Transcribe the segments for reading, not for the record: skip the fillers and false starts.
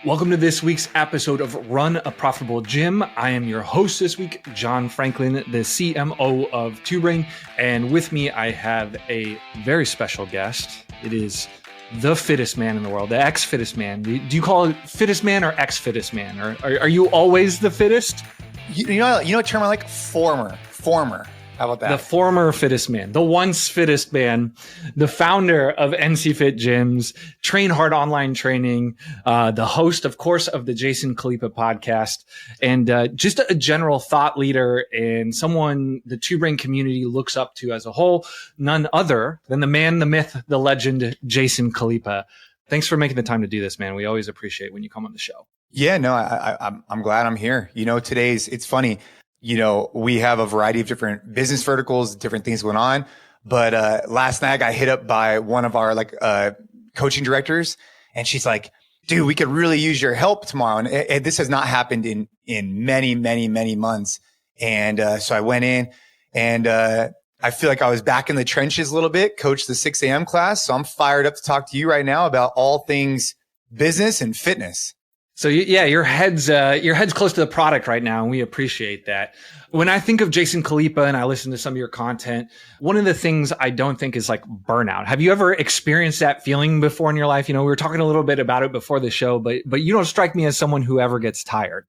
Welcome to this week's episode of Run a Profitable Gym. I am your host this week, John Franklin, the CMO of TwoBrain. And with me, I have a very special guest. It is the fittest man in the world, the ex-fittest man. Do you call it fittest man or ex-fittest man? Or are you always the fittest? You know what term I like? Former. How about that? The former fittest man, the once fittest man, the founder of NCFIT Gyms, Train Hard Online Training, the host, of course, of the Jason Khalipa Podcast, and just a general thought leader and someone the TwoBrain community looks up to as a whole, none other than the man, the myth, the legend, Jason Khalipa. Thanks for making the time to do this, man. We always appreciate when you come on the show. Yeah, no, I'm glad I'm here. You know, it's funny. You know, we have a variety of different business verticals, different things going on. But last night I got hit up by one of our coaching directors, and she's like, dude, we could really use your help tomorrow. And this has not happened in many, many, many months. And so I went in and I feel like I was back in the trenches a little bit, coached the 6 a.m. class. So I'm fired up to talk to you right now about all things business and fitness. So yeah, your head's close to the product right now, and we appreciate that. When I think of Jason Khalipa and I listen to some of your content, one of the things I don't think is like burnout. Have you ever experienced that feeling before in your life? You know, we were talking a little bit about it before the show, but you don't strike me as someone who ever gets tired.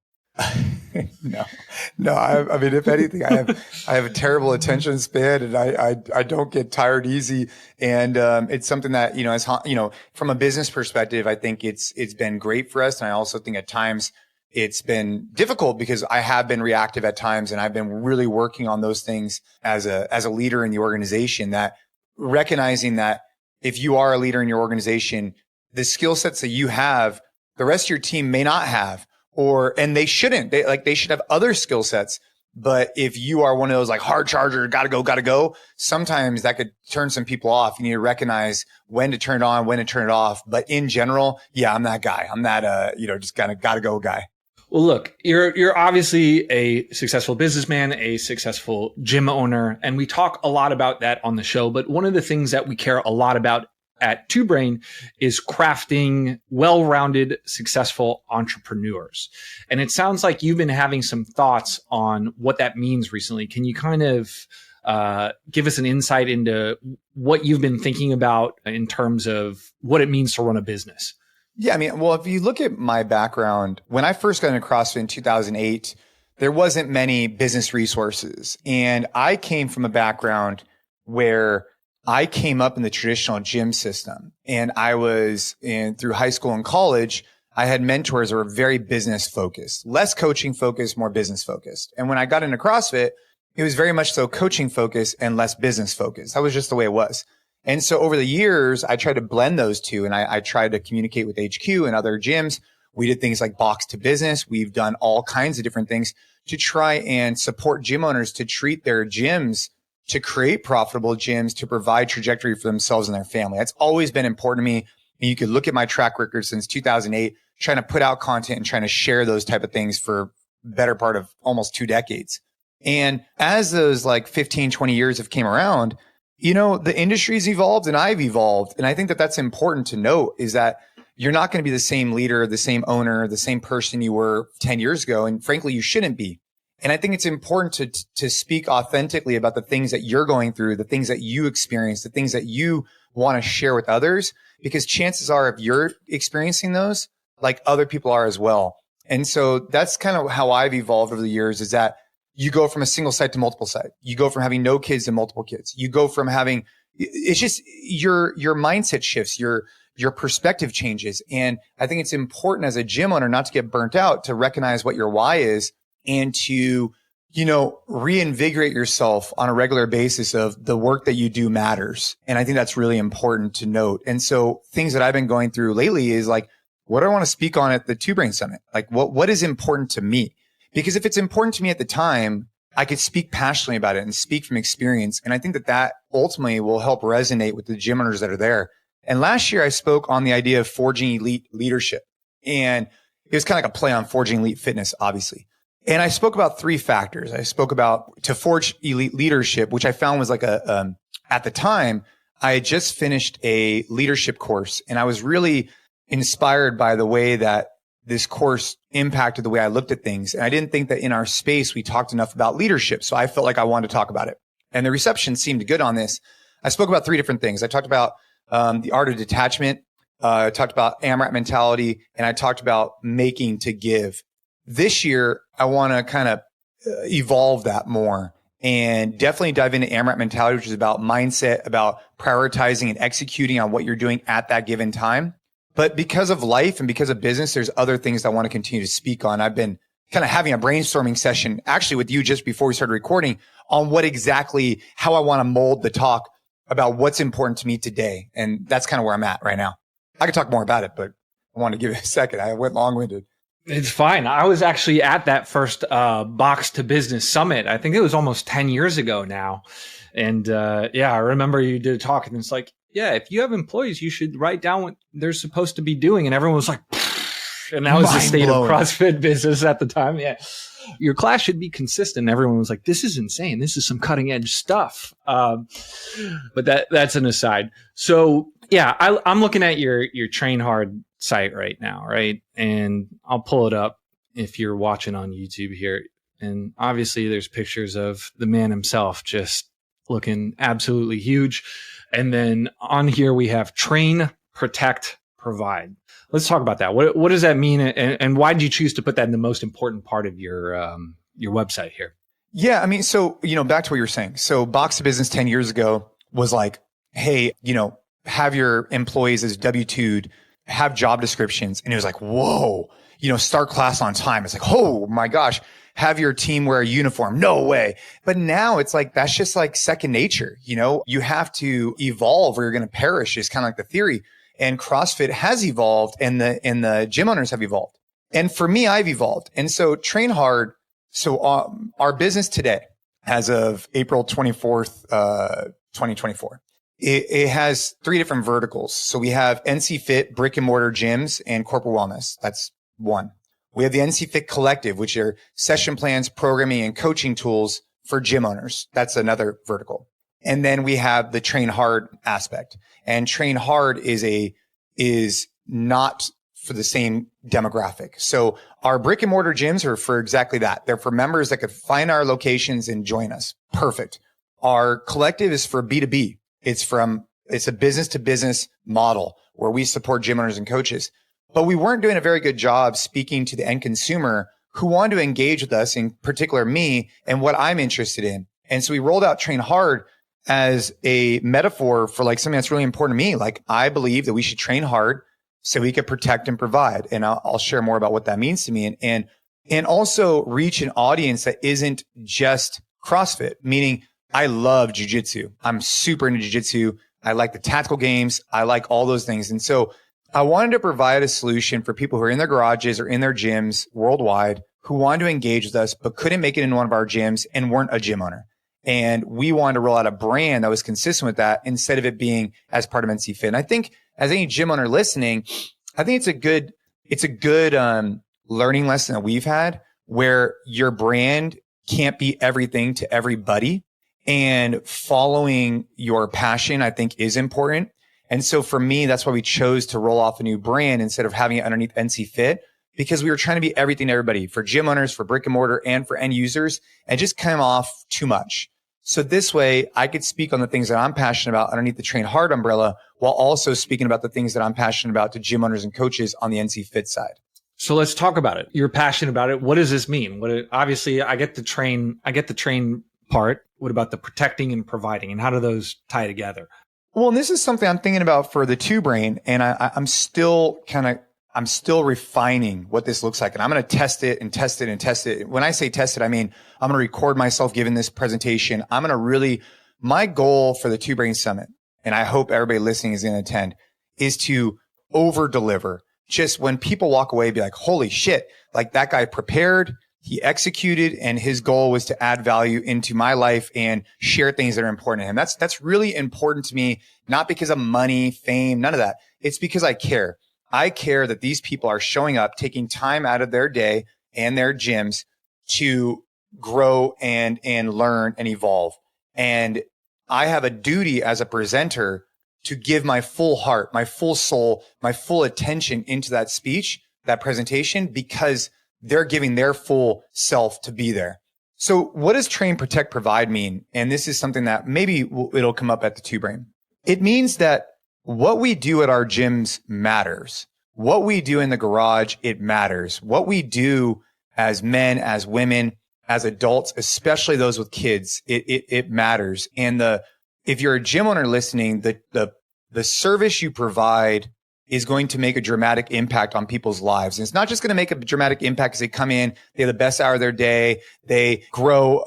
No. I mean, if anything, I have a terrible attention span, and I don't get tired easy. And it's something that, you know, as you know, from a business perspective, I think it's been great for us. And I also think at times it's been difficult because I have been reactive at times, and I've been really working on those things as a leader in the organization, that recognizing that if you are a leader in your organization, the skill sets that you have, the rest of your team may not have. And they shouldn't. They should have other skill sets. But if you are one of those like hard charger, gotta go, sometimes that could turn some people off. You need to recognize when to turn it on, when to turn it off. But in general, yeah, I'm that guy. I'm that, just kind of gotta go guy. Well, look, you're obviously a successful businessman, a successful gym owner, and we talk a lot about that on the show. But one of the things that we care a lot about at TwoBrain is crafting well-rounded, successful entrepreneurs. And it sounds like you've been having some thoughts on what that means recently. Can you kind of give us an insight into what you've been thinking about in terms of what it means to run a business? Yeah, I mean, well, if you look at my background, when I first got into CrossFit in 2008, there wasn't many business resources. And I came from a background where I came up in the traditional gym system, and I was through high school and college. I had mentors that were very business focused, less coaching focused, more business focused. And when I got into CrossFit, it was very much so coaching focused and less business focused. That was just the way it was. And so over the years, I tried to blend those two, and I tried to communicate with HQ and other gyms. We did things like box to business. We've done all kinds of different things to try and support gym owners to treat their gyms, to create profitable gyms, to provide trajectory for themselves and their family. That's always been important to me. And you could look at my track record since 2008, trying to put out content and trying to share those type of things for better part of almost 2 decades. And as those like 15, 20 years have came around, you know, the industry's evolved and I've evolved. And I think that that's important to note, is that you're not going to be the same leader, the same owner, the same person you were 10 years ago. And frankly, you shouldn't be. And I think it's important to speak authentically about the things that you're going through, the things that you experience, the things that you want to share with others, because chances are if you're experiencing those, like other people are as well. And so that's kind of how I've evolved over the years, is that you go from a single site to multiple site. You go from having no kids to multiple kids. You go from having, it's just your mindset shifts, your perspective changes. And I think it's important as a gym owner not to get burnt out, to recognize what your why is, and to, you know, reinvigorate yourself on a regular basis of the work that you do matters. And I think that's really important to note. And so things that I've been going through lately is like, what do I want to speak on at the TwoBrain Summit? Like what is important to me? Because if it's important to me at the time, I could speak passionately about it and speak from experience. And I think that ultimately will help resonate with the gym owners that are there. And last year I spoke on the idea of forging elite leadership. And it was kind of like a play on forging elite fitness, obviously. And I spoke about 3 factors. I spoke about to forge elite leadership, which I found was like at the time, I had just finished a leadership course, and I was really inspired by the way that this course impacted the way I looked at things. And I didn't think that in our space, we talked enough about leadership. So I felt like I wanted to talk about it. And the reception seemed good on this. I spoke about 3 different things. I talked about the art of detachment. I talked about AMRAP mentality, and I talked about making to give. This year, I want to kind of evolve that more and definitely dive into AMRAP mentality, which is about mindset, about prioritizing and executing on what you're doing at that given time. But because of life and because of business, there's other things I want to continue to speak on. I've been kind of having a brainstorming session actually with you just before we started recording on how I want to mold the talk about what's important to me today. And that's kind of where I'm at right now. I could talk more about it, but I want to give it a second. I went long-winded. It's fine. I was actually at that first Box to Business Summit. I think it was almost 10 years ago now. And I remember you did a talk, and it's like, yeah, if you have employees, you should write down what they're supposed to be doing. And everyone was like, and that was the state of CrossFit business at the time. Yeah. Your class should be consistent. Everyone was like, this is insane. This is some cutting edge stuff. But that's an aside. So yeah, I'm looking at your Train Hard site right now, right? And I'll pull it up if you're watching on YouTube here. And obviously there's pictures of the man himself just looking absolutely huge. And then on here we have train, protect, provide. Let's talk about that. What does that mean? And why did you choose to put that in the most important part of your website here? Yeah. I mean, so, back to what you're saying. So Box to Business 10 years ago was like, hey, have your employees as W-2'd, have job descriptions. And it was like, whoa, start class on time. It's like, oh my gosh, have your team wear a uniform. No way. But now it's like, that's just like second nature. You have to evolve or you're going to perish is kind of like the theory. And CrossFit has evolved and the gym owners have evolved. And for me, I've evolved. And so Train Hard. So our business today, as of April 24th, 2024, it has 3 different verticals. So we have NCFIT, brick and mortar gyms, and corporate wellness. That's one. We have the NCFIT Collective, which are session plans, programming, and coaching tools for gym owners. That's another vertical. And then we have the Train Hard aspect. And Train Hard is not for the same demographic. So our brick and mortar gyms are for exactly that. They're for members that could find our locations and join us. Perfect. Our collective is for B2B. It's a business to business model where we support gym owners and coaches. But we weren't doing a very good job speaking to the end consumer who wanted to engage with us, in particular me, and what I'm interested in. And so we rolled out Train Hard as a metaphor for like something that's really important to me. Like I believe that we should train hard so we could protect and provide. And I'll share more about what that means to me and also reach an audience that isn't just CrossFit, meaning I love jujitsu. I'm super into jujitsu. I like the tactical games. I like all those things. And so I wanted to provide a solution for people who are in their garages or in their gyms worldwide who wanted to engage with us, but couldn't make it in one of our gyms and weren't a gym owner. And we wanted to roll out a brand that was consistent with that instead of it being as part of NCFIT. And I think as any gym owner listening, I think it's a good learning lesson that we've had where your brand can't be everything to everybody, and following your passion, I think, is important. And so for me, that's why we chose to roll off a new brand instead of having it underneath NCFIT, because we were trying to be everything to everybody, for gym owners, for brick and mortar, and for end users, and just came off too much. So this way I could speak on the things that I'm passionate about underneath the Train Hard umbrella, while also speaking about the things that I'm passionate about to gym owners and coaches on the NCFIT side. So let's talk about it. You're passionate about it. What does this mean? Obviously I get the train part. What about the protecting and providing, and how do those tie together? Well, and this is something I'm thinking about for the Two Brain, and I'm still refining what this looks like, and I'm going to test it and test it and test it. When I say test it, I mean, I'm going to record myself giving this presentation. My goal for the Two Brain Summit, and I hope everybody listening is going to attend, is to over deliver. Just when people walk away, be like, holy shit, like that guy prepared, he executed, and his goal was to add value into my life and share things that are important to him. That's really important to me, not because of money, fame, none of that. It's because I care. I care that these people are showing up, taking time out of their day and their gyms to grow and learn and evolve. And I have a duty as a presenter to give my full heart, my full soul, my full attention into that speech, that presentation, because they're giving their full self to be there. So what does train, protect, provide mean? And this is something that maybe it'll come up at the Two Brain. It means that what we do at our gyms matters. What we do in the garage, it matters. What we do as men, as women, as adults, especially those with kids, it matters. And if you're a gym owner listening, the service you provide is going to make a dramatic impact on people's lives. And it's not just going to make a dramatic impact because they come in, they have the best hour of their day, they grow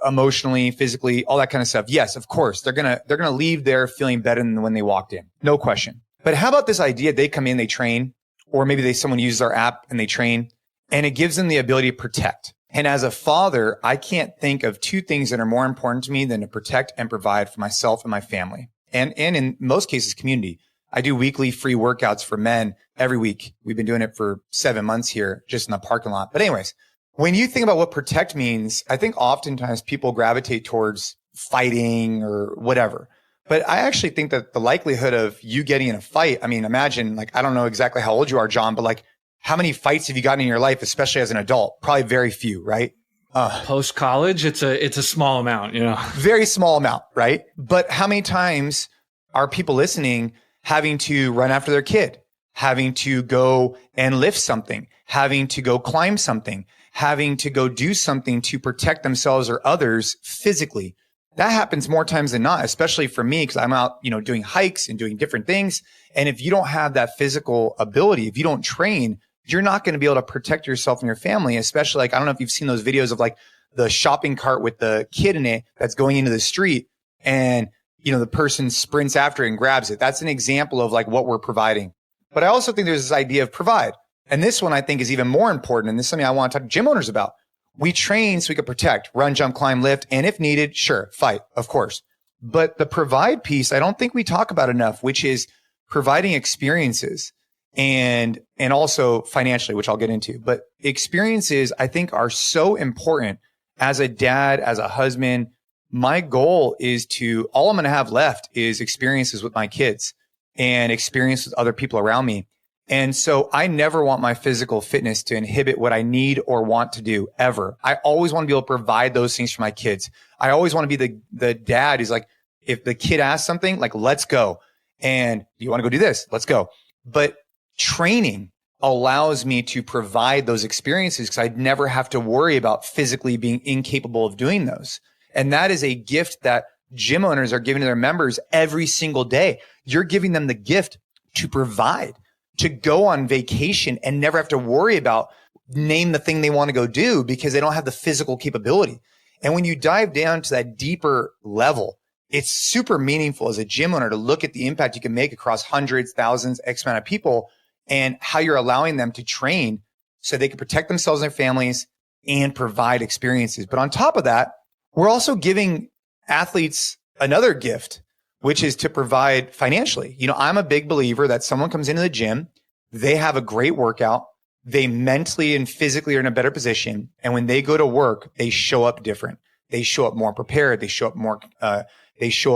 emotionally, physically, all that kind of stuff. Yes, of course, they're going to leave there feeling better than when they walked in. No question. But how about this idea? They come in, they train, or maybe someone uses our app and they train, and it gives them the ability to protect. And as a father, I can't think of two things that are more important to me than to protect and provide for myself and my family. And in most cases, community. I do weekly free workouts for men every week. We've been doing it for 7 months here, just in the parking lot. But anyways, when you think about what protect means, I think oftentimes people gravitate towards fighting or whatever. But I actually think that the likelihood of you getting in a fight, I mean, imagine, like, I don't know exactly how old you are, John, but like, how many fights have you gotten in your life, especially as an adult? Probably very few, right? Post college, it's a small amount, Very small amount, right? But how many times are people listening having to run after their kid, having to go and lift something, having to go climb something, having to go do something to protect themselves or others physically? That happens more times than not, especially for me, because I'm out, doing hikes and doing different things. And if you don't have that physical ability, if you don't train, you're not going to be able to protect yourself and your family, especially like, I don't know if you've seen those videos of like the shopping cart with the kid in it that's going into the street and, the person sprints after it and grabs it. That's an example of like what we're providing. But I also think there's this idea of provide. And this one I think is even more important. And this is something I want to talk to gym owners about. We train so we can protect, run, jump, climb, lift. And if needed, sure, fight, of course. But the provide piece, I don't think we talk about enough, which is providing experiences and also financially, which I'll get into. But experiences, I think, are so important as a dad, as a husband. My goal is all I'm going to have left is experiences with my kids and experience with other people around me. And so I never want my physical fitness to inhibit what I need or want to do ever. I always want to be able to provide those things for my kids. I always want to be the dad who's like, if the kid asks something, like, let's go. And do you want to go do this? Let's go. But training allows me to provide those experiences because I'd never have to worry about physically being incapable of doing those. And that is a gift that gym owners are giving to their members every single day. You're giving them the gift to provide, to go on vacation and never have to worry about name the thing they want to go do because they don't have the physical capability. And when you dive down to that deeper level, it's super meaningful as a gym owner to look at the impact you can make across hundreds, thousands, X amount of people and how you're allowing them to train so they can protect themselves and their families and provide experiences. But on top of that, we're also giving athletes another gift, which is to provide financially. I'm a big believer that someone comes into the gym, they have a great workout, they mentally and physically are in a better position. And when they go to work, they show up different. They show up more prepared. They show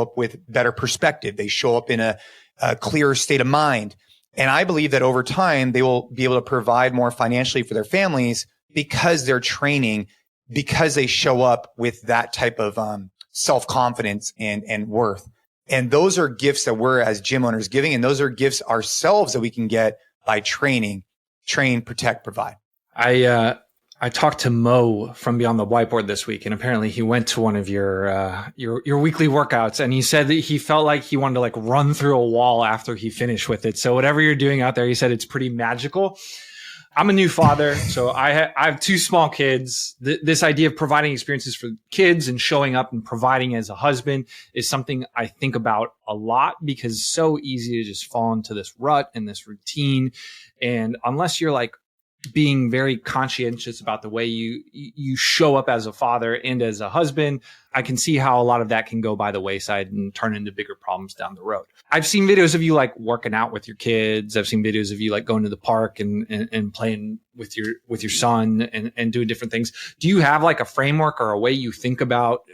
up with better perspective. They show up in a clearer state of mind. And I believe that over time, they will be able to provide more financially for their families because they're training, because they show up with that type of self-confidence and worth. And those are gifts that we're as gym owners giving. And those are gifts ourselves that we can get by train, protect, provide. I talked to Mo from Beyond the Whiteboard this week, and apparently he went to one of your weekly workouts, and he said that he felt like he wanted to like run through a wall after he finished with it. So whatever you're doing out there, he said it's pretty magical. I'm a new father, so I have two small kids. This idea of providing experiences for kids and showing up and providing as a husband is something I think about a lot because it's so easy to just fall into this rut and this routine. And unless you're like being very conscientious about the way you show up as a father and as a husband, I can see how a lot of that can go by the wayside and turn into bigger problems down the road. I've seen videos of you like working out with your kids. I've seen videos of you like going to the park and playing with your son and doing different things. Do you have like a framework or a way you think about,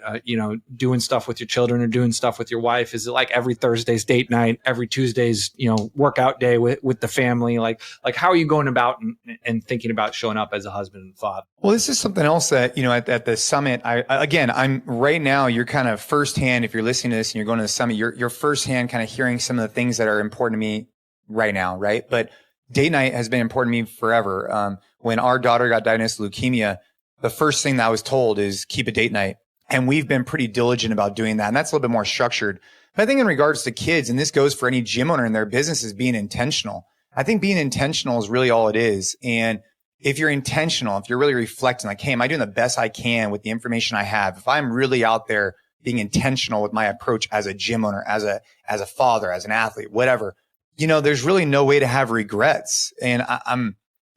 doing stuff with your children or doing stuff with your wife? Is it like every Thursday's date night, every Tuesday's, workout day with the family? Like how are you going about and thinking about showing up as a husband and father? Well, this is something else that, at the summit, I'm right now, you're kind of firsthand, if you're listening to this and you're going to the summit, you're firsthand kind of hearing some of the things that are important to me right now. Right. But date night has been important to me forever. When our daughter got diagnosed with leukemia, the first thing that I was told is keep a date night. And we've been pretty diligent about doing that. And that's a little bit more structured. But I think in regards to kids, and this goes for any gym owner in their business, is being intentional. I think being intentional is really all it is. And if you're intentional, if you're really reflecting like, hey, am I doing the best I can with the information I have? If I'm really out there being intentional with my approach as a gym owner, as a father, as an athlete, whatever, there's really no way to have regrets. And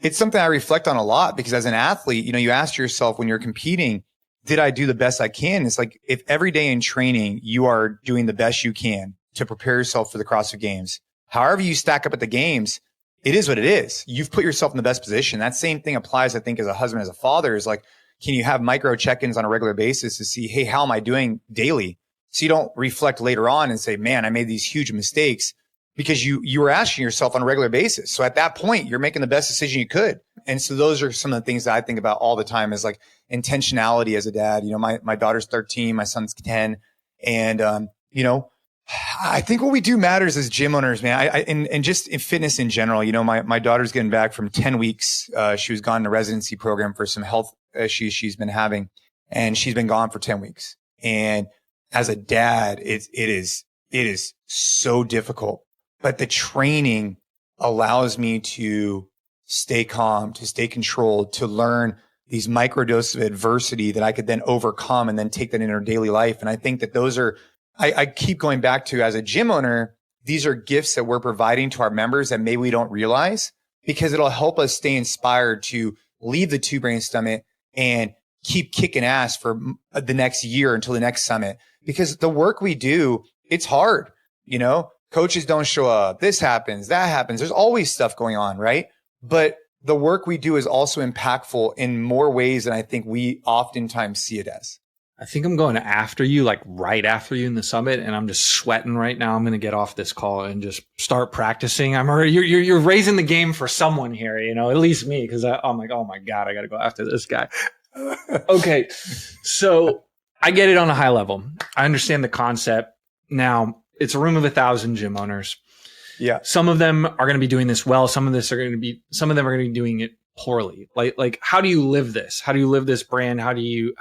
it's something I reflect on a lot, because as an athlete, you ask yourself when you're competing, did I do the best I can? It's like, if every day in training, you are doing the best you can to prepare yourself for the CrossFit Games, however you stack up at the games, it is what it is. You've put yourself in the best position. That same thing applies, I think, as a husband, as a father, is like, can you have micro check-ins on a regular basis to see, hey, how am I doing daily? So you don't reflect later on and say, man, I made these huge mistakes, because you were asking yourself on a regular basis. So at that point, you're making the best decision you could. And so those are some of the things that I think about all the time, is like intentionality as a dad. My daughter's 13, my son's 10. And, I think what we do matters as gym owners, man. And just in fitness in general, my daughter's getting back from 10 weeks. She was gone in a residency program for some health issues she's been having, and she's been gone for 10 weeks. And as a dad, it is so difficult, but the training allows me to stay calm, to stay controlled, to learn these micro doses of adversity that I could then overcome and then take that in our daily life. And I think that those are, I keep going back to, as a gym owner, these are gifts that we're providing to our members that maybe we don't realize, because it'll help us stay inspired to leave the Two Brain Summit and keep kicking ass for the next year until the next summit. Because the work we do, it's hard. Coaches don't show up. This happens, that happens. There's always stuff going on, right? But the work we do is also impactful in more ways than I think we oftentimes see it as. I think I'm going after you, like right after you in the summit, and I'm just sweating right now. I'm going to get off this call and just start practicing. I'm already, you're raising the game for someone here, at least me, because I'm like, oh my God, I got to go after this guy. Okay. So I get it on a high level. I understand the concept. Now, it's a room of 1,000 gym owners. Yeah. Some of them are going to be doing this well. Some of them are going to be doing it poorly. Like how do you live this? How do you live this brand? How do you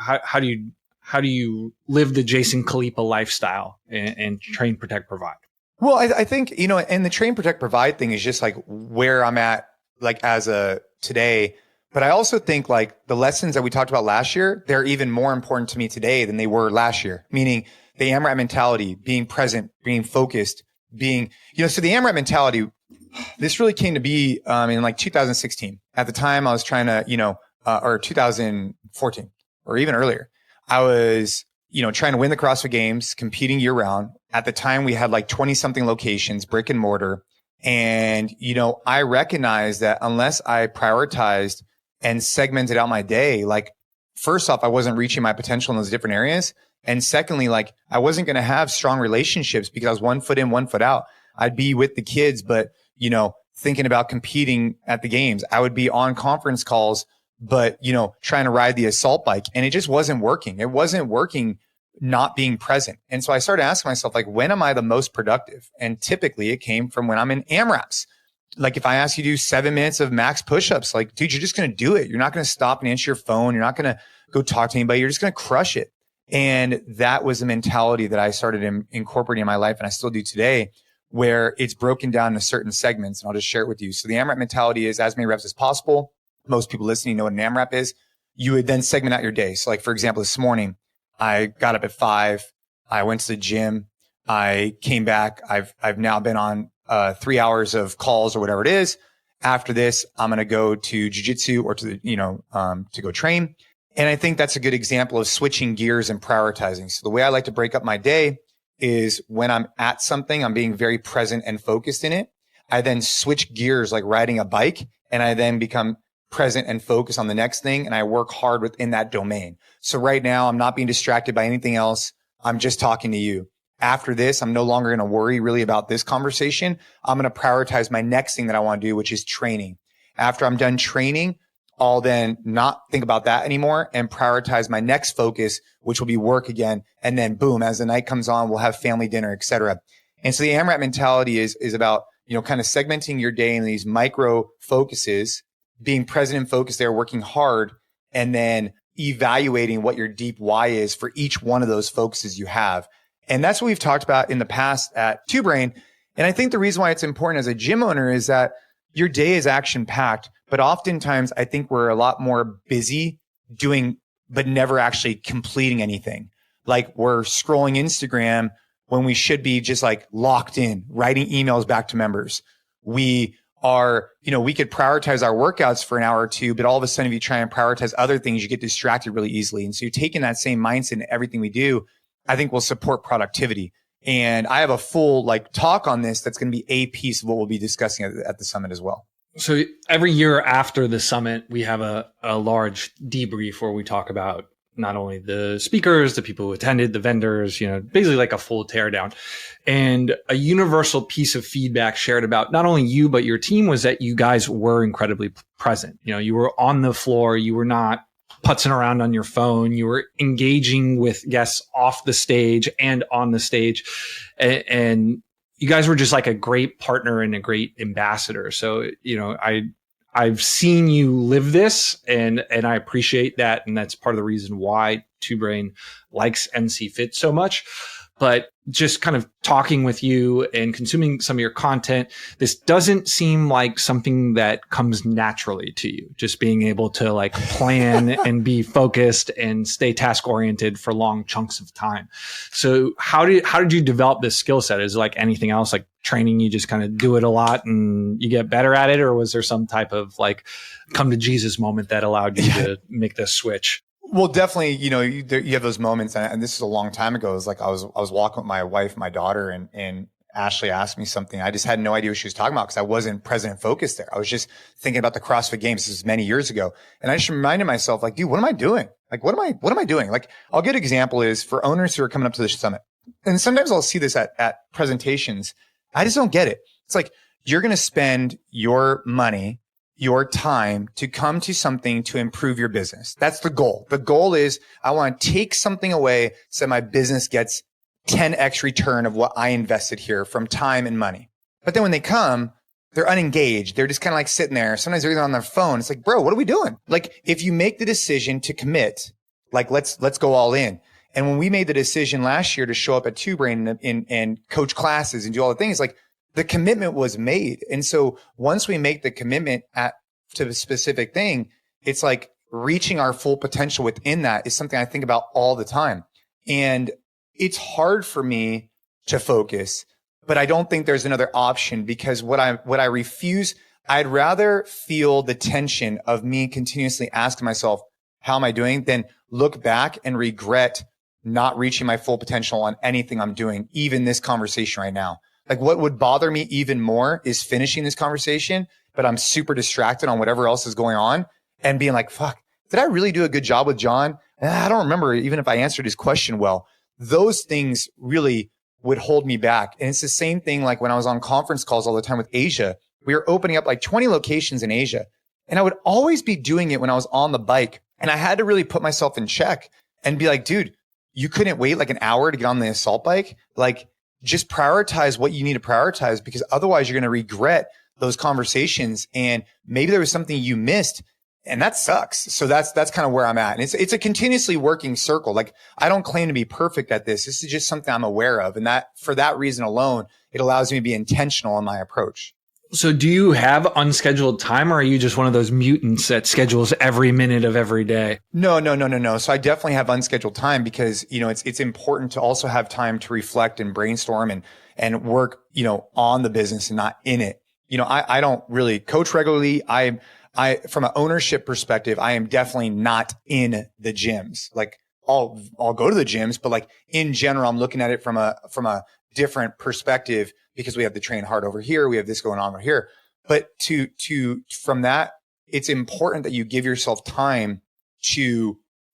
live the Jason Khalipa lifestyle and train, protect, provide? Well, I think, and the train, protect, provide thing is just like where I'm at, like as a today. But I also think like the lessons that we talked about last year, they're even more important to me today than they were last year. Meaning the AMRAP mentality, being present, being focused, being, so the AMRAP mentality, this really came to be in like 2016. At the time I was trying to, or 2014 or even earlier. I was, trying to win the CrossFit Games, competing year round. At the time we had like 20 something locations, brick and mortar. And, I recognized that unless I prioritized and segmented out my day, like first off, I wasn't reaching my potential in those different areas. And secondly, like I wasn't going to have strong relationships because I was 1 foot in, 1 foot out. I'd be with the kids, but, thinking about competing at the games. I would be on conference calls, but, trying to ride the assault bike, and it just wasn't working. It wasn't working not being present. And so I started asking myself, like, when am I the most productive? And typically it came from when I'm in AMRAPs. Like if I ask you to do 7 minutes of max push-ups, like, dude, you're just going to do it. You're not going to stop and answer your phone. You're not going to go talk to anybody. You're just going to crush it. And that was the mentality that I started incorporating in my life, and I still do today, where it's broken down into certain segments. And I'll just share it with you. So the AMRAP mentality is as many reps as possible. Most people listening know what an AMRAP is. You would then segment out your day. So like, for example, this morning, I got up at 5. I went to the gym. I came back. I've now been on 3 hours of calls or whatever it is. After this, I'm going to go to jiu-jitsu or to the, to go train. And I think that's a good example of switching gears and prioritizing. So the way I like to break up my day is when I'm at something, I'm being very present and focused in it. I then switch gears like riding a bike, and I then become present and focused on the next thing. And I work hard within that domain. So right now I'm not being distracted by anything else. I'm just talking to you. After this, I'm no longer going to worry really about this conversation. I'm going to prioritize my next thing that I want to do, which is training. After I'm done training, I'll then not think about that anymore and prioritize my next focus, which will be work again. And then boom, as the night comes on, we'll have family dinner, etc. And so the AMRAP mentality is about, kind of segmenting your day in these micro focuses, being present and focused there, working hard, and then evaluating what your deep why is for each one of those focuses you have. And that's what we've talked about in the past at Two Brain. And I think the reason why it's important as a gym owner is that your day is action packed, but oftentimes I think we're a lot more busy doing, but never actually completing anything. Like we're scrolling Instagram when we should be just like locked in, writing emails back to members. We are, we could prioritize our workouts for an hour or two, but all of a sudden, if you try and prioritize other things, you get distracted really easily. And so you're taking that same mindset in everything we do, I think will support productivity. And I have a full talk on this that's going to be a piece of what we'll be discussing at the summit as well. So every year after the summit, we have a large debrief where we talk about not only the speakers, the people who attended, the vendors, basically like a full teardown. And a universal piece of feedback shared about not only you, but your team was that you guys were incredibly present. You were on the floor. You were not putzing around on your phone. You were engaging with guests off the stage and on the stage. And you guys were just like a great partner and a great ambassador. So, I've seen you live this and I appreciate that. And that's part of the reason why Two Brain likes NCFIT so much. But just kind of talking with you and consuming some of your content, this doesn't seem like something that comes naturally to you. Just being able to plan and be focused and stay task oriented for long chunks of time. So how did you develop this skill set? Is it like anything else, like training? You just kind of do it a lot and you get better at it, or was there some type of come to Jesus moment that allowed you to make this switch? Well, definitely, you have those moments, and this is a long time ago. It was like I was walking with my wife, my daughter, and Ashley asked me something. I just had no idea what she was talking about because I wasn't present and focused there. I was just thinking about the CrossFit Games. This was many years ago, and I just reminded myself, dude, what am I doing? What am I doing? I'll get an example is for owners who are coming up to the summit, and sometimes I'll see this at presentations. I just don't get it. It's like you're going to spend your money, your time to come to something to improve your business. That's the goal. The goal is I want to take something away so my business gets 10x return of what I invested here from time and money. But then when they come, they're unengaged. They're just kind of sitting there. Sometimes they're even on their phone. It's like, bro, what are we doing? If you make the decision to commit, let's go all in. And when we made the decision last year to show up at Two Brain and coach classes and do all the things, the commitment was made. And so once we make the commitment to the specific thing, it's like reaching our full potential within that is something I think about all the time. And it's hard for me to focus, but I don't think there's another option because what I refuse, I'd rather feel the tension of me continuously asking myself, how am I doing? Than look back and regret not reaching my full potential on anything I'm doing, even this conversation right now. What would bother me even more is finishing this conversation, but I'm super distracted on whatever else is going on and being like, fuck, did I really do a good job with John? I don't remember even if I answered his question well. Those things really would hold me back. And it's the same thing when I was on conference calls all the time with Asia. We were opening up 20 locations in Asia. And I would always be doing it when I was on the bike. And I had to really put myself in check and be like, dude, you couldn't wait an hour to get on the assault bike. Just prioritize what you need to prioritize because otherwise you're going to regret those conversations. And maybe there was something you missed and that sucks. So that's kind of where I'm at. And it's a continuously working circle. I don't claim to be perfect at this. This is just something I'm aware of. And that for that reason alone, it allows me to be intentional in my approach. So do you have unscheduled time or are you just one of those mutants that schedules every minute of every day? No. So I definitely have unscheduled time because, it's important to also have time to reflect and brainstorm and work, on the business and not in it. I don't really coach regularly. from an ownership perspective, I am definitely not in the gyms. Like I'll go to the gyms, but like in general, I'm looking at it from a different perspective because we have the train hard over here. We have this going on over here. But from that, it's important that you give yourself time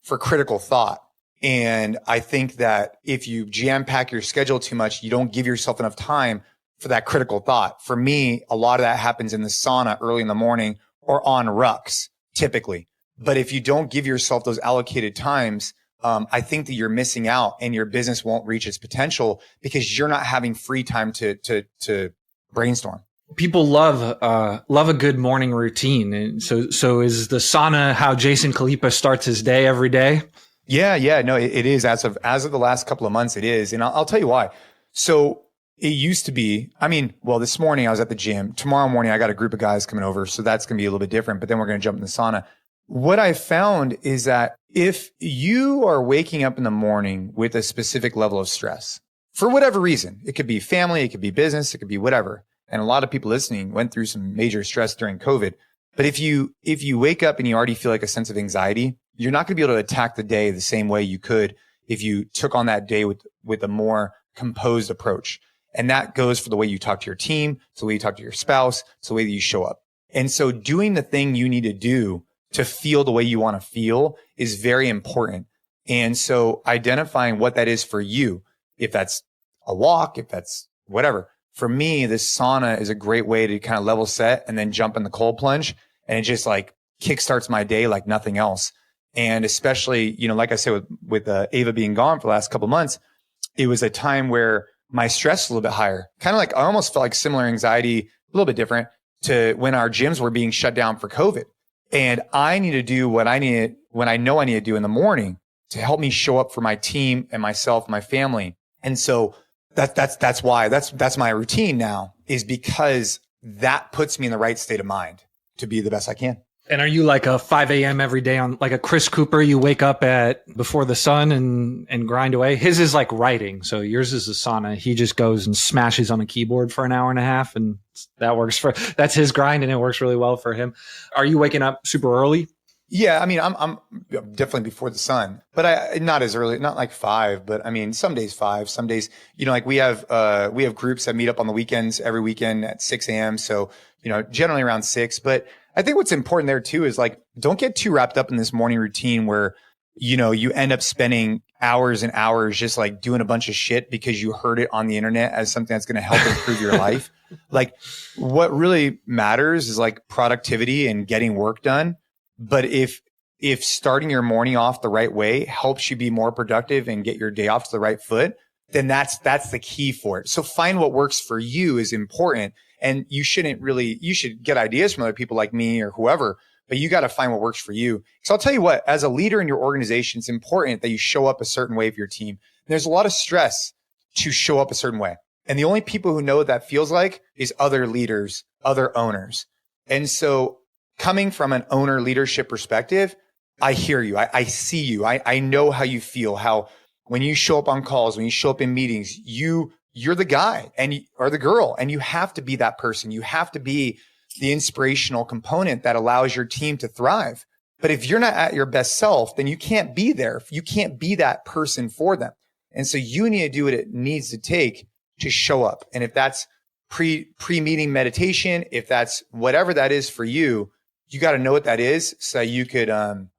for critical thought. And I think that if you jam pack your schedule too much, you don't give yourself enough time for that critical thought. For me, a lot of that happens in the sauna early in the morning or on rucks typically. But if you don't give yourself those allocated times, I think that you're missing out and your business won't reach its potential because you're not having free time to brainstorm. People love a good morning routine. And so is the sauna how Jason Khalipa starts his day every day? Yeah. No, it is. As of the last couple of months, it is. And I'll tell you why. So it used to be, this morning I was at the gym. Tomorrow morning, I got a group of guys coming over. So that's going to be a little bit different, but then we're going to jump in the sauna. What I found is that if you are waking up in the morning with a specific level of stress, for whatever reason, it could be family, it could be business, it could be whatever. And a lot of people listening went through some major stress during COVID. But if you wake up and you already feel like a sense of anxiety, you're not going to be able to attack the day the same way you could if you took on that day with a more composed approach. And that goes for the way you talk to your team, it's the way you talk to your spouse, it's the way that you show up. And so doing the thing you need to do to feel the way you want to feel is very important. And so identifying what that is for you, if that's a walk, if that's whatever. For me, this sauna is a great way to kind of level set and then jump in the cold plunge. And it just like kickstarts my day like nothing else. And especially, like I said, with Ava being gone for the last couple of months, it was a time where my stress was a little bit higher. Kind of like I almost felt like similar anxiety, a little bit different to when our gyms were being shut down for COVID. And I need to do what I need when I know I need to do in the morning to help me show up for my team and myself, my family. And so that's why that's my routine now, is because that puts me in the right state of mind to be the best I can. And are you like a 5 a.m. every day on like a Chris Cooper? You wake up before the sun and grind away. His is like writing. So yours is a sauna. He just goes and smashes on a keyboard for an hour and a half. And that's his grind and it works really well for him. Are you waking up super early? Yeah. I'm definitely before the sun, but not as early, not like 5, but some days 5, some days, like we have groups that meet up on the weekends every weekend at 6 a.m. So, generally around 6, but I think what's important there too is like, don't get too wrapped up in this morning routine where, you end up spending hours and hours just like doing a bunch of shit because you heard it on the internet as something that's going to help improve your life. Like what really matters is like productivity and getting work done. But if starting your morning off the right way helps you be more productive and get your day off to the right foot, then that's the key for it. So find what works for you is important. And you should get ideas from other people like me or whoever, but you got to find what works for you. So I'll tell you what, as a leader in your organization, it's important that you show up a certain way for your team. And there's a lot of stress to show up a certain way. And the only people who know what that feels like is other leaders, other owners. And so coming from an owner leadership perspective, I hear you. I see you. I know how you feel, how when you show up on calls, when you show up in meetings, you're the guy or the girl, and you have to be that person. You have to be the inspirational component that allows your team to thrive. But if you're not at your best self, then you can't be there. You can't be that person for them. And so you need to do what it needs to take to show up. And if that's pre-meeting meditation, if that's whatever that is for you, you got to know what that is so you could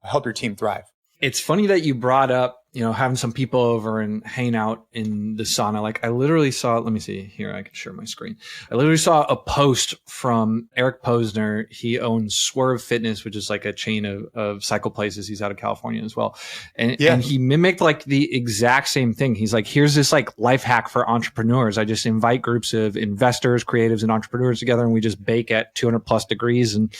help your team thrive. It's funny that you brought up, having some people over and hang out in the sauna. Like I literally saw, let me see here. I can share my screen. I literally saw a post from Eric Posner. He owns Swerve Fitness, which is like a chain of cycle places. He's out of California as well. And he mimicked like the exact same thing. He's like, here's this like life hack for entrepreneurs. I just invite groups of investors, creatives, and entrepreneurs together, and we just bake at 200 plus degrees and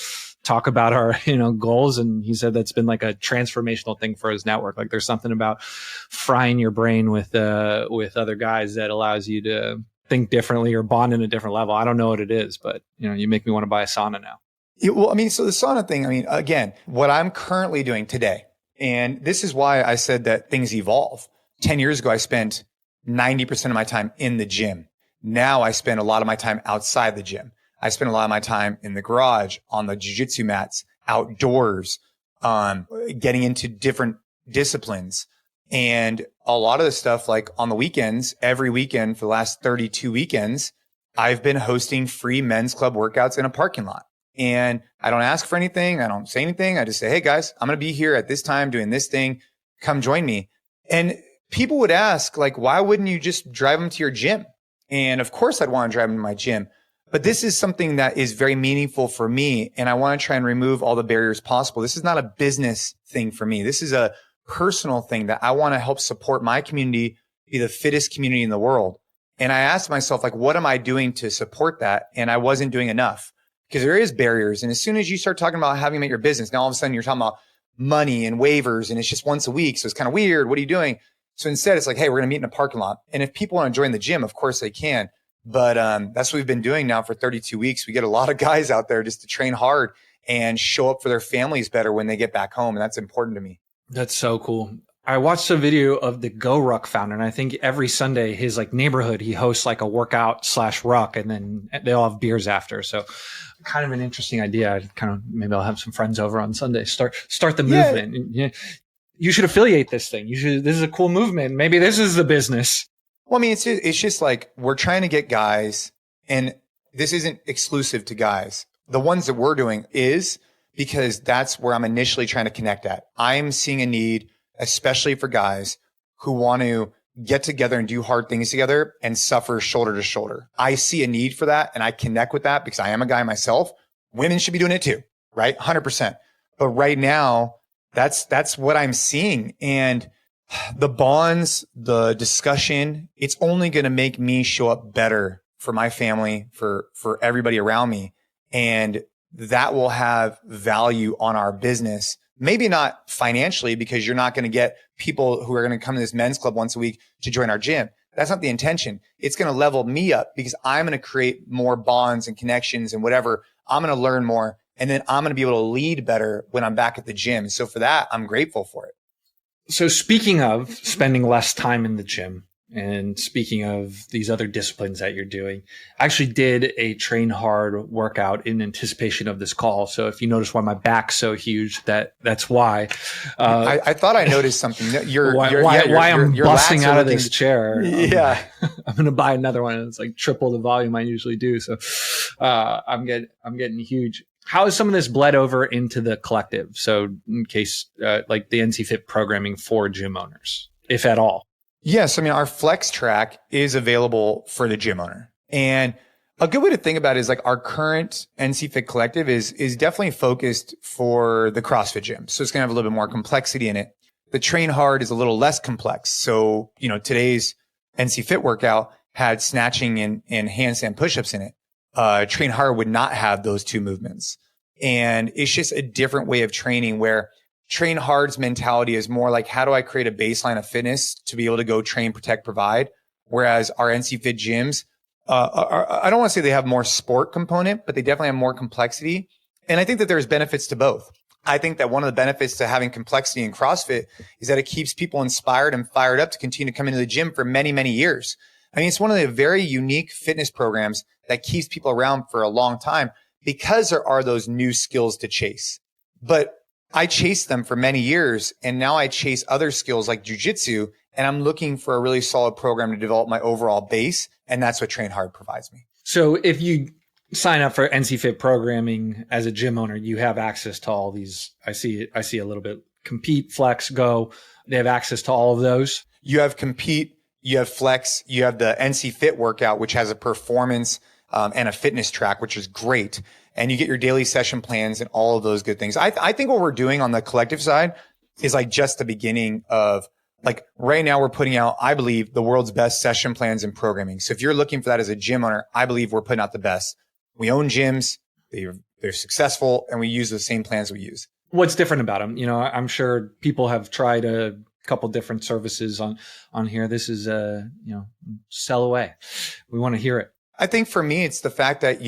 talk about our, goals. And he said that's been like a transformational thing for his network. Like there's something about frying your brain with other guys that allows you to think differently or bond in a different level. I don't know what it is, but you make me want to buy a sauna now. So the sauna thing, again, what I'm currently doing today, and this is why I said that things evolve. 10 years ago, I spent 90% of my time in the gym. Now I spend a lot of my time outside the gym. I spend a lot of my time in the garage, on the jiu-jitsu mats, outdoors, getting into different disciplines. And a lot of the stuff, like on the weekends, every weekend for the last 32 weekends, I've been hosting free men's club workouts in a parking lot. And I don't ask for anything. I don't say anything. I just say, hey guys, I'm going to be here at this time doing this thing. Come join me. And people would ask, like, why wouldn't you just drive them to your gym? And of course I'd want to drive them to my gym. But this is something that is very meaningful for me. And I want to try and remove all the barriers possible. This is not a business thing for me. This is a personal thing that I want to help support my community, be the fittest community in the world. And I asked myself, like, what am I doing to support that? And I wasn't doing enough because there is barriers. And as soon as you start talking about having them at your business, now all of a sudden you're talking about money and waivers and it's just once a week. So it's kind of weird. What are you doing? So instead it's like, hey, we're going to meet in a parking lot. And if people want to join the gym, of course they can. But that's what we've been doing now for 32 weeks. We get a lot of guys out there just to train hard and show up for their families better when they get back home. And that's important to me. That's so cool. I watched a video of the Go Ruck founder, and I think every Sunday his like neighborhood, he hosts like a workout / ruck, and then they all have beers after. So kind of an interesting idea. Maybe I'll have some friends over on Sunday, start the movement. Yeah. You should affiliate this thing. This is a cool movement. Maybe this is the business. Well, I mean, it's just like we're trying to get guys, and this isn't exclusive to guys. The ones that we're doing is because that's where I'm initially trying to connect at. I'm seeing a need, especially for guys who want to get together and do hard things together and suffer shoulder to shoulder. I see a need for that, and I connect with that because I am a guy myself. Women should be doing it too, right? 100%. But right now, that's what I'm seeing. And the bonds, the discussion, it's only going to make me show up better for my family, for everybody around me. And that will have value on our business. Maybe not financially, because you're not going to get people who are going to come to this men's club once a week to join our gym. That's not the intention. It's going to level me up because I'm going to create more bonds and connections and whatever. I'm going to learn more. And then I'm going to be able to lead better when I'm back at the gym. So for that, I'm grateful for it. So speaking of spending less time in the gym and speaking of these other disciplines that you're doing, I actually did a train hard workout in anticipation of this call. So if you notice why my back's so huge, that's why. I thought I noticed something. Why I'm busting out of this chair. Yeah. I'm going to buy another one. It's like triple the volume I usually do. So I'm getting huge. How has some of this bled over into the collective? So in case like the NCFIT programming for gym owners, if at all. Yes. I mean, our flex track is available for the gym owner. And a good way to think about it is like our current NCFIT collective is definitely focused for the CrossFit gym. So it's going to have a little bit more complexity in it. The train hard is a little less complex. So, today's NCFIT workout had snatching and handstand pushups in it. Train hard would not have those two movements. And it's just a different way of training where train hard's mentality is more like, how do I create a baseline of fitness to be able to go train, protect, provide? Whereas our NCFIT gyms, I don't want to say they have more sport component, but they definitely have more complexity. And I think that there's benefits to both. I think that one of the benefits to having complexity in CrossFit is that it keeps people inspired and fired up to continue to come into the gym for many, many years. I mean, it's one of the very unique fitness programs that keeps people around for a long time because there are those new skills to chase. But I chased them for many years, and now I chase other skills like jujitsu, and I'm looking for a really solid program to develop my overall base, and that's what Train Hard provides me. So if you sign up for NCFIT programming as a gym owner, you have access to all these. I see a little bit Compete, Flex, Go. They have access to all of those. You have Compete, you have Flex, you have the NCFIT workout, which has a performance and a fitness track, which is great. And you get your daily session plans and all of those good things. I think what we're doing on the collective side is like just the beginning of like right now we're putting out, I believe, the world's best session plans and programming. So if you're looking for that as a gym owner, I believe we're putting out the best. We own gyms. They're successful, and we use the same plans we use. What's different about them? I'm sure people have tried a couple different services on here. This is sell away. We want to hear it. I think for me, it's the fact that,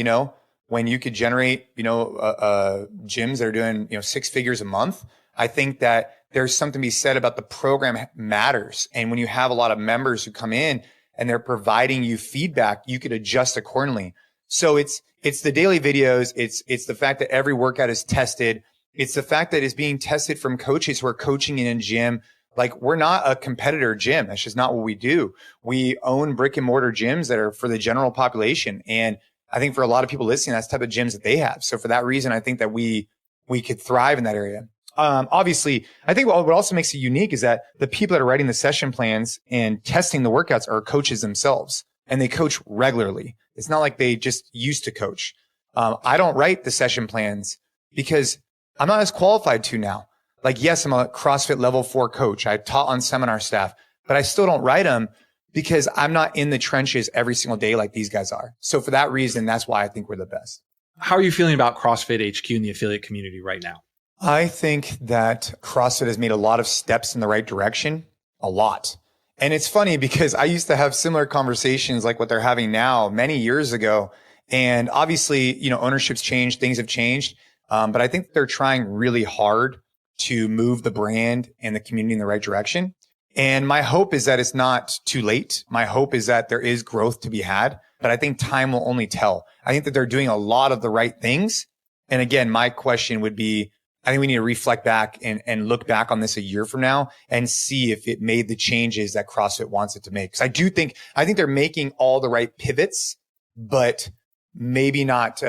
when you could generate, gyms that are doing, 6 figures a month, I think that there's something to be said about the program matters. And when you have a lot of members who come in and they're providing you feedback, you could adjust accordingly. So it's the daily videos. It's the fact that every workout is tested. It's the fact that it's being tested from coaches who are coaching in a gym. Like, we're not a competitor gym. That's just not what we do. We own brick and mortar gyms that are for the general population. And I think for a lot of people listening, that's the type of gyms that they have. So for that reason, I think that we could thrive in that area. Obviously, I think what also makes it unique is that the people that are writing the session plans and testing the workouts are coaches themselves, and they coach regularly. It's not like they just used to coach. I don't write the session plans because I'm not as qualified to now. Like, yes, I'm a CrossFit level 4 coach. I taught on seminar staff, but I still don't write them because I'm not in the trenches every single day like these guys are. So for that reason, that's why I think we're the best. How are you feeling about CrossFit HQ and the affiliate community right now? I think that CrossFit has made a lot of steps in the right direction, a lot. And it's funny because I used to have similar conversations like what they're having now many years ago. And obviously, ownership's changed, things have changed. But I think they're trying really hard to move the brand and the community in the right direction. And my hope is that it's not too late. My hope is that there is growth to be had, but I think time will only tell. I think that they're doing a lot of the right things. And again, my question would be, I think we need to reflect back and look back on this a year from now and see if it made the changes that CrossFit wants it to make. Because I think they're making all the right pivots, but maybe not,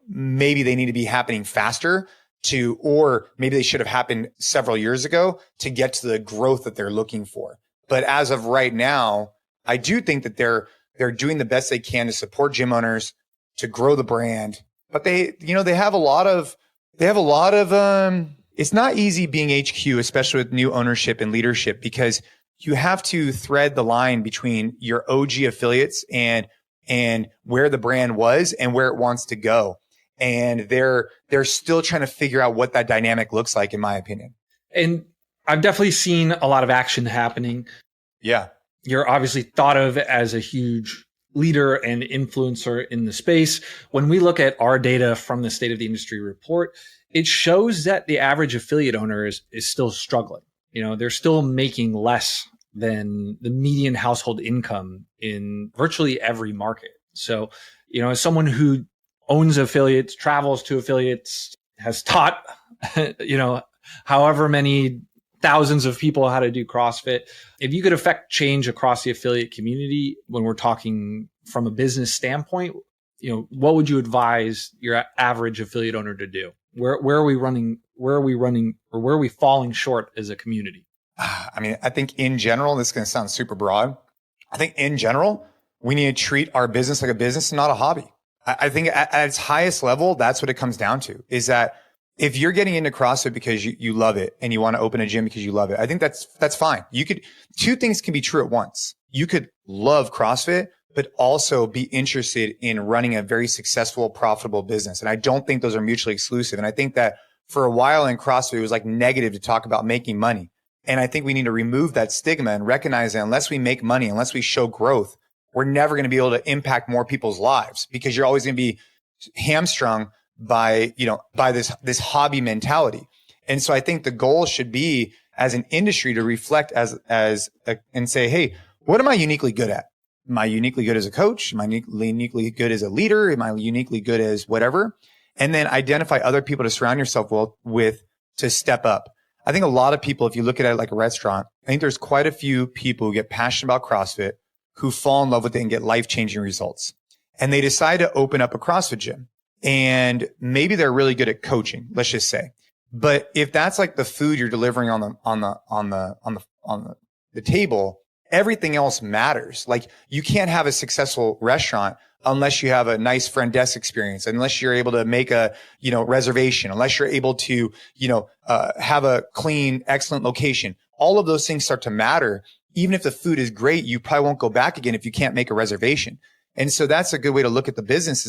maybe they need to be happening faster or maybe they should have happened several years ago to get to the growth that they're looking for. But as of right now, I do think that they're doing the best they can to support gym owners, to grow the brand. But they have a lot of, it's not easy being HQ, especially with new ownership and leadership, because you have to thread the line between your OG affiliates and where the brand was and where it wants to go. And they're still trying to figure out what that dynamic looks like, in my opinion. And I've definitely seen a lot of action happening. Yeah. You're obviously thought of as a huge leader and influencer in the space. When we look at our data from the State of the Industry report, it shows that the average affiliate owner is still struggling. They're still making less than the median household income in virtually every market. So, as someone who owns affiliates, travels to affiliates, has taught, however many thousands of people how to do CrossFit. If you could affect change across the affiliate community, when we're talking from a business standpoint, what would you advise your average affiliate owner to do? Where are we running, or where are we falling short as a community? I think in general, this is going to sound super broad. I think in general, we need to treat our business like a business and not a hobby. I think at its highest level, that's what it comes down to, is that if you're getting into CrossFit because you love it and you want to open a gym because you love it, I think that's fine. Two things can be true at once. You could love CrossFit, but also be interested in running a very successful, profitable business. And I don't think those are mutually exclusive. And I think that for a while in CrossFit, it was like negative to talk about making money. And I think we need to remove that stigma and recognize that unless we make money, unless we show growth, we're never going to be able to impact more people's lives, because you're always going to be hamstrung by this hobby mentality. And so I think the goal should be, as an industry, to reflect and say, hey, what am I uniquely good at? Am I uniquely good as a coach? Am I uniquely good as a leader? Am I uniquely good as whatever? And then identify other people to surround yourself with to step up. I think a lot of people, if you look at it like a restaurant, I think there's quite a few people who get passionate about CrossFit, who fall in love with it and get life-changing results. And they decide to open up a CrossFit gym. And maybe they're really good at coaching, let's just say. But if that's like the food you're delivering on the table, everything else matters. Like, you can't have a successful restaurant unless you have a nice front desk experience, unless you're able to make a, reservation, unless you're able to, have a clean, excellent location. All of those things start to matter. Even if the food is great, you probably won't go back again if you can't make a reservation. And so that's a good way to look at the business,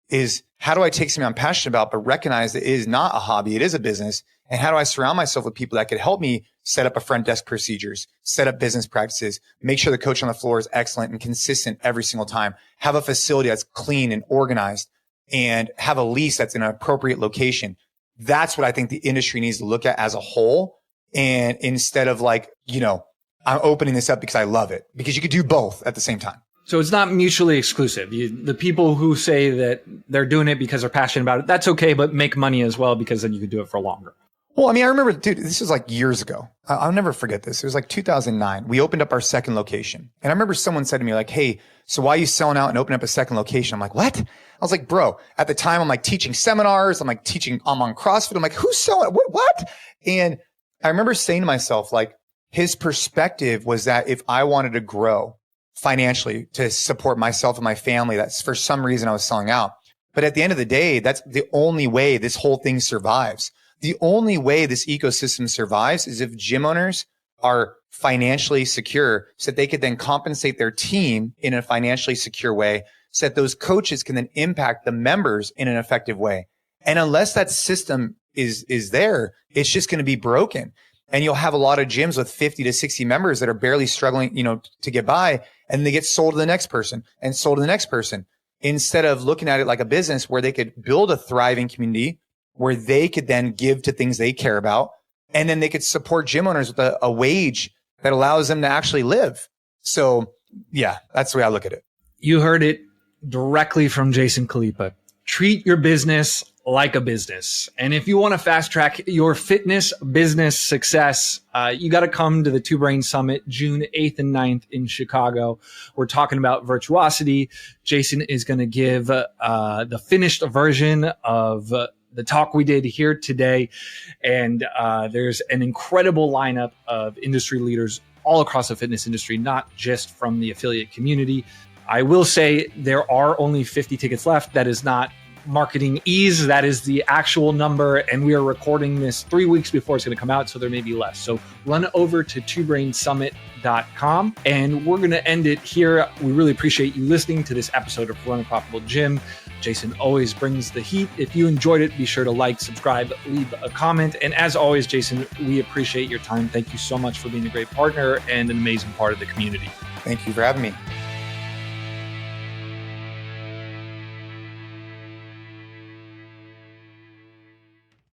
is how do I take something I'm passionate about, but recognize that it is not a hobby, it is a business. And how do I surround myself with people that could help me set up a front desk procedures, set up business practices, make sure the coach on the floor is excellent and consistent every single time, have a facility that's clean and organized, and have a lease that's in an appropriate location. That's what I think the industry needs to look at as a whole. And instead of I'm opening this up because I love it, because you could do both at the same time. So it's not mutually exclusive. The people who say that they're doing it because they're passionate about it, that's okay, but make money as well, because then you can do it for longer. Well, I mean, I remember, dude, this was like years ago. I'll never forget this. It was like 2009. We opened up our second location. And I remember someone said to me like, hey, so why are you selling out and opening up a second location? I'm like, what? I was like, bro, at the time I'm like teaching seminars. I'm on CrossFit. I'm like, who's selling? What? And I remember saying to myself, like, his perspective was that if I wanted to grow financially to support myself and my family, that's for some reason I was selling out. But at the end of the day, that's the only way this whole thing survives. The only way this ecosystem survives is if gym owners are financially secure so that they could then compensate their team in a financially secure way so that those coaches can then impact the members in an effective way. And unless that system is there, it's just going to be broken. And you'll have a lot of gyms with 50 to 60 members that are barely struggling, to get by, and they get sold to the next person and sold to the next person, instead of looking at it like a business where they could build a thriving community where they could then give to things they care about. And then they could support gym owners with a wage that allows them to actually live. So yeah, that's the way I look at it. You heard it directly from Jason Khalipa. Treat your business like a business. And if you want to fast track your fitness business success, you got to come to the Two Brain Summit, June 8th and 9th in Chicago. We're talking about virtuosity. Jason is going to give the finished version of the talk we did here today. And there's an incredible lineup of industry leaders all across the fitness industry, not just from the affiliate community. I will say there are only 50 tickets left. That is not marketing ease. That is the actual number. And we are recording this 3 weeks before it's going to come out, so there may be less. So run over to twobrainsummit.com, and we're going to end it here. We really appreciate you listening to this episode of Run a Profitable Gym. Jason always brings the heat. If you enjoyed it, be sure to like, subscribe, leave a comment. And as always, Jason, we appreciate your time. Thank you so much for being a great partner and an amazing part of the community. Thank you for having me.